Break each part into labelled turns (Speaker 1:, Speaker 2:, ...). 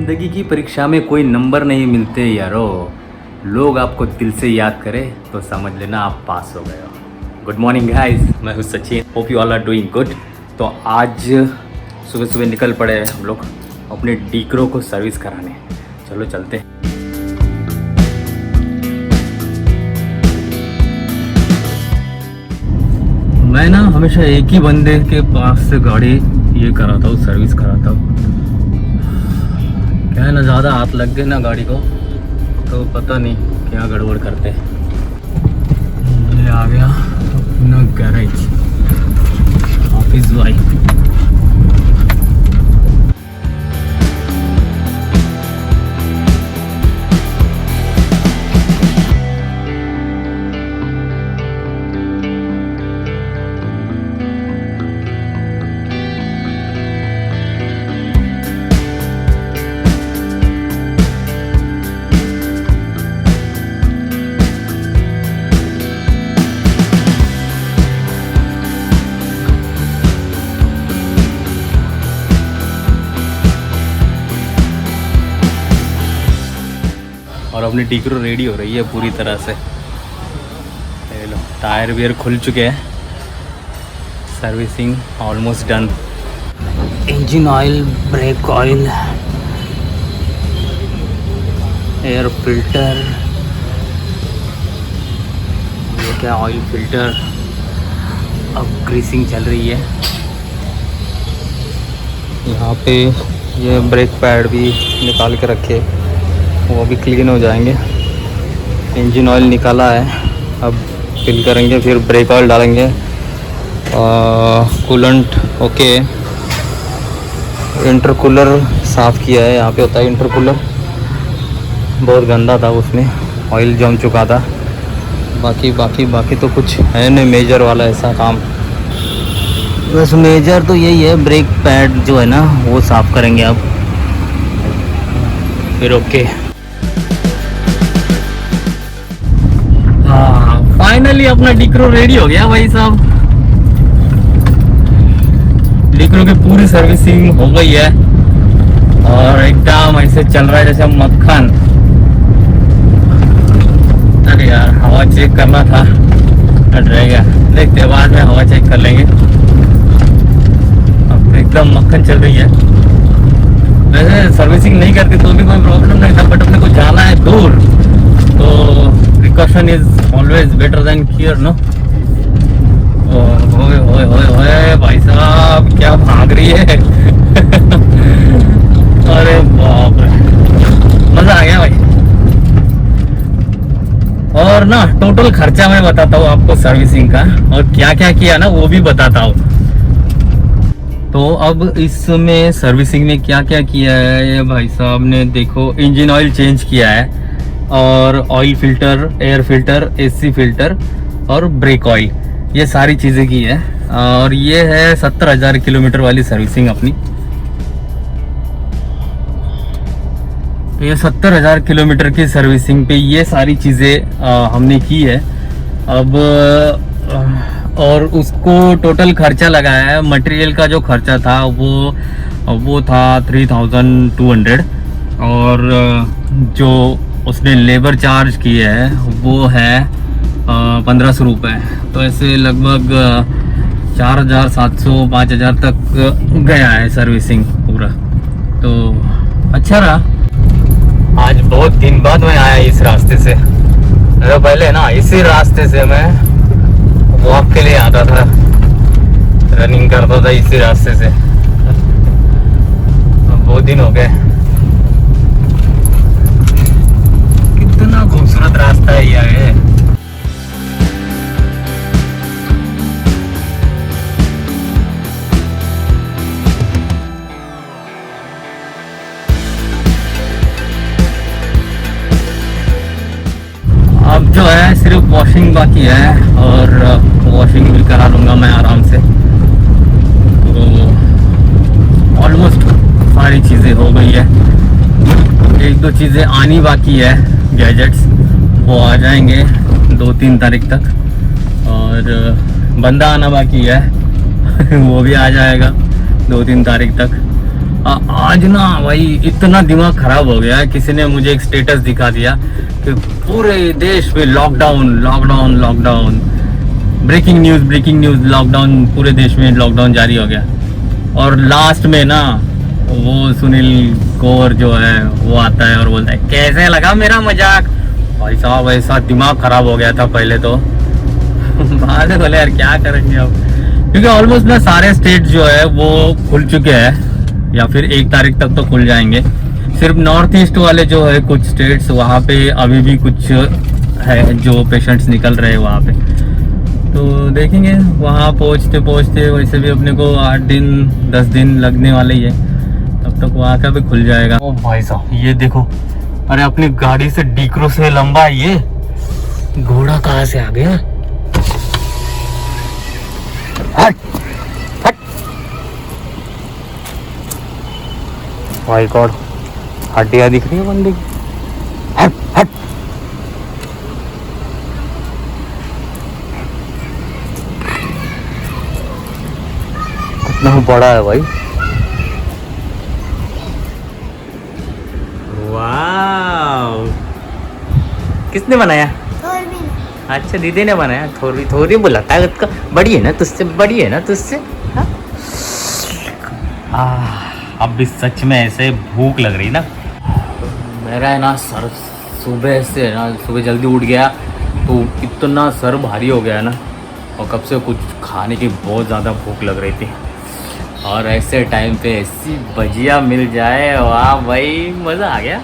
Speaker 1: जिंदगी की परीक्षा में कोई नंबर नहीं मिलते यारो। लोग आपको दिल से याद करें तो समझ लेना आप पास हो गए हो। गुड मॉर्निंग गाइस, मैं हूँ Sachin. Hope you all are doing good. तो आज सुबह सुबह निकल पड़े हम लोग अपने डीक्रो को सर्विस कराने। चलो चलते हैं। मैं ना हमेशा एक ही बंदे के पास से गाड़ी ये कराता हूँ, सर्विस कराता हूँ। क्या है ना, ज़्यादा हाथ लग गए ना गाड़ी को तो पता नहीं क्या गड़बड़ करते हैं। ये आ गया अपना गैरेज ऑफिस भाई। और अपनी डीक्रो रेडी हो रही है पूरी तरह से। ये लो, टायर वेयर खुल चुके हैं, servicing almost done. Engine oil, brake oil, air filter, ये क्या ऑयल फिल्टर। अब ग्रीसिंग चल रही है। यहाँ पे ये ब्रेक पैड भी निकाल के रखे, वो भी क्लीन हो जाएंगे। इंजन ऑयल निकाला है, अब फिल करेंगे, फिर ब्रेक ऑयल डालेंगे। Coolant okay. इंटरकूलर साफ़ किया है, यहाँ पे होता है इंटरकूलर, बहुत गंदा था, उसमें ऑयल जम चुका था। बाकी तो कुछ है नहीं मेजर वाला ऐसा काम। बस मेजर तो यही है, ब्रेक पैड जो है ना वो साफ़ करेंगे अब, फिर ओके। फाइनली अपना डीक्रो रेडी हो गया भाई साहब। डीक्रो की पूरी सर्विसिंग हो गई है और एकदम ऐसे चल रहा है जैसे मक्खन। अरे यार, हवा चेक करना था, रह गया। देखते बाद में हवा चेक कर लेंगे। अब एकदम मक्खन चल रही है। वैसे सर्विसिंग नहीं करती तो भी कोई प्रॉब्लम नहीं था, बट अपने को जाना है दूर तो precaution is always better than care, no. ओए भाई साहब, क्या भाग रही है। अरे बाप रे, मजा आ गया भाई। और ना टोटल खर्चा मैं बताता हूँ आपको सर्विसिंग का, और क्या क्या किया ना वो भी बताता हूँ। तो अब इसमें सर्विसिंग में क्या क्या किया है ये भाई साहब ने देखो। इंजन ऑयल चेंज किया है, और oil filter, air filter, AC filter और ब्रेक ऑयल, ये सारी चीज़ें की है। और ये है 70,000 किलोमीटर वाली सर्विसिंग अपनी। तो ये 70,000 किलोमीटर की सर्विसिंग पे ये सारी चीज़ें हमने की है। अब और उसको टोटल खर्चा लगाया है। मटेरियल का जो खर्चा था वो था 3,200, और जो उसने लेबर चार्ज किए है वो है 1,500 रुपये। तो ऐसे लगभग 4,700 5,000 तक गया है सर्विसिंग पूरा। तो अच्छा रहा। आज बहुत दिन बाद मैं आया इस रास्ते से। पहले ना इसी रास्ते से मैं वॉक के लिए आता था, रनिंग करता था इसी रास्ते से। बहुत दिन हो गए। कितना खूबसूरत रास्ता है ये। अब जो है सिर्फ वॉशिंग बाकी है, और वॉशिंग भी करा लूँगा मैं आराम से। तो ऑलमोस्ट सारी चीज़ें हो गई है। एक दो चीज़ें आनी बाकी है, गैजेट्स, वो आ जाएंगे 2-3 तारीख तक। और बंदा आना बाकी है वो भी आ जाएगा 2-3 तारीख तक। आज ना भाई इतना दिमाग खराब हो गया, किसी ने मुझे एक स्टेटस दिखा दिया कि पूरे देश में lockdown lockdown lockdown, breaking news, lockdown, पूरे देश में लॉकडाउन जारी हो गया। और लास्ट में ना वो सुनील कौर जो है वो आता है और बोलता है कैसे लगा मेरा मजाक। भाई साहब ऐसा दिमाग खराब हो गया था पहले तो बाद में बोले यार क्या करेंगे अब, क्योंकि ऑलमोस्ट ना सारे स्टेट जो है वो खुल चुके हैं या फिर 1 तारीख तक तो खुल जाएंगे। सिर्फ नॉर्थ ईस्ट वाले जो है कुछ स्टेट्स, वहाँ पे अभी भी कुछ है जो पेशेंट्स निकल रहे हैं वहाँ पे। तो देखेंगे वहाँ पहुँचते वैसे भी अपने को 8 दिन 10 दिन लगने वाले ही है, तब तक वहाँ का भी खुल जाएगा। ओ भाई साहब ये देखो, अरे अपनी गाड़ी से डीक्रो से लंबा है ये, घोड़ा कहाँ से आ गया। हट हट माय गॉड, हड्डियाँ दिख रही है बंदे की। हट हट कितना बड़ा है भाई। वाव, किसने बनाया? अच्छा दीदी ने बनाया। थोड़ी थोड़ी बोला ताकत का, बड़ी है ना तुझसे, बड़ी है ना तुझसे। अब भी सच में ऐसे भूख लग रही ना। मेरा है ना सर सुबह से है ना, सुबह जल्दी उठ गया तो इतना सर भारी हो गया है ना, और कब से कुछ खाने की बहुत ज़्यादा भूख लग रही थी। और ऐसे टाइम पे ऐसी भजिया मिल जाए, वाह भाई मज़ा आ गया।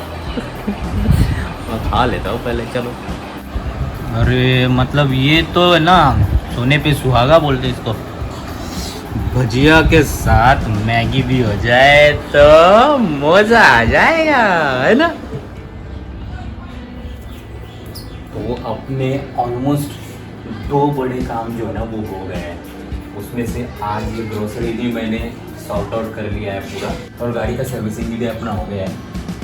Speaker 1: मैं खा लेता हूँ पहले, चलो। अरे मतलब ये तो है ना सोने पे सुहागा बोलते इसको। भजिया के साथ मैगी भी हो जाए तो मज़ा आ जाएगा, है ना। तो अपने ऑलमोस्ट 2 बड़े काम जो है ना वो हो गए हैं। उसमें से आज ये ग्रोसरी भी मैंने सॉर्ट आउट कर लिया है पूरा, और गाड़ी का सर्विसिंग भी अपना हो गया है।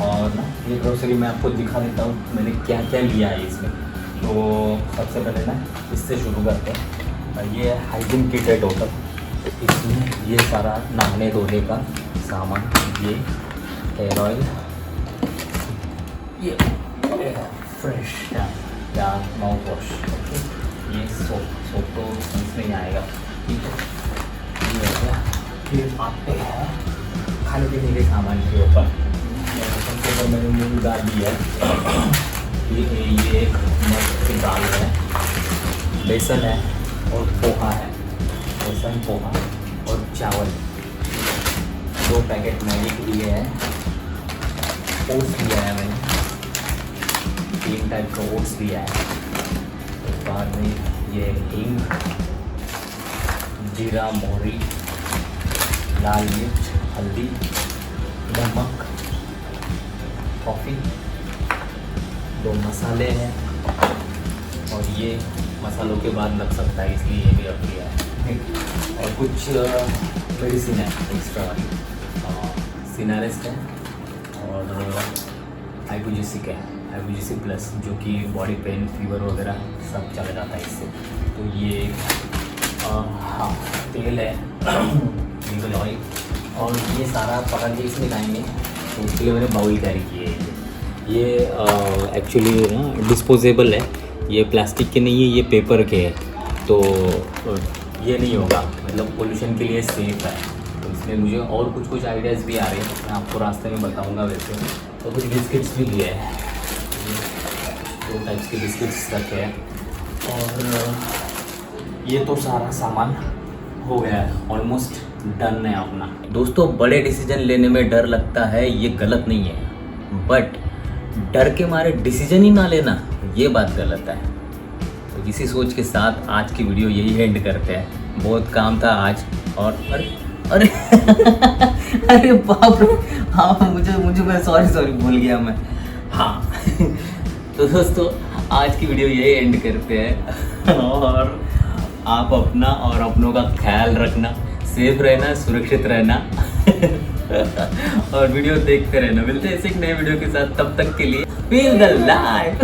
Speaker 1: और ना ये ग्रोसरी मैं आपको दिखा देता हूँ मैंने क्या क्या लिया है इसमें। तो सबसे पहले ना इससे शुरू करते हैं। ये हाइजीन किट है टोटल, इसमें ये सारा नहाने धोने का सामान, ये हेयर ऑयल, ये फ्रेश या माउथ वॉश, ये सोप तो इसमें ही आएगा, ठीक है। ये हो गया। फिर आते हैं खाने पीने के सामान के ऊपर। सबसे ऊपर मैंने मूंग दाल लिया है, ये एक मस्त की दाल है, बेसन है और पोहा है, बेसन पोहा और चावल। 2 पैकेट मैगी के लिए है। ओट्स लिया है मैंने, 3 टाइप का ओट्स लिया है। बाद में ये हींग, जीरा, मोहरी, लाल मिर्च, हल्दी, नमक, कॉफ़ी, 2 मसाले हैं, और ये मसालों के बाद लग सकता है इसलिए ये भी रख लिया है। और कुछ मेडिसिन है एक्स्ट्रा, सिनारेस्ट है और आइबुजिसिक है, आइबुजिसिक प्लस, जो कि बॉडी पेन फीवर वगैरह सब चला जाता है इससे। तो ये हाँ तेल है लीगल ऑयल, और ये सारा पकड़ के इसमें खाएंगे। तो उसके लिए मैंने बाउल कैरी किए हैं। ये एक्चुअली ना डिस्पोजेबल है, ये प्लास्टिक के नहीं है, ये पेपर के है। तो ये नहीं होगा, मतलब पोल्यूशन के लिए सेफ़ है। तो इसमें मुझे और कुछ आइडियाज़ भी आ रहे हैं, मैं आपको रास्ते में बताऊंगा। वैसे तो कुछ बिस्किट्स भी लिए हैं, 2 टाइप्स के बिस्किट्स रखे हैं। और ये तो सारा सामान हो गया है, ऑलमोस्ट डन है अपना। दोस्तों बड़े डिसीजन लेने में डर लगता है, ये गलत नहीं है, बट डर के मारे डिसीजन ही ना लेना ये बात गलत है। तो इसी सोच के साथ आज की वीडियो यही एंड करते हैं। बहुत काम था आज। और अरे अरे बाप रे, हाँ मुझे मैं सॉरी भूल गया मैं। हाँ तो दोस्तों आज की वीडियो यही एंड करते हैं। और आप अपना और अपनों का ख्याल रखना, सेफ रहना, सुरक्षित रहना और वीडियो देखते रहना। मिलते हैं ऐसे एक नए वीडियो के साथ, तब तक के लिए फील द लाइफ।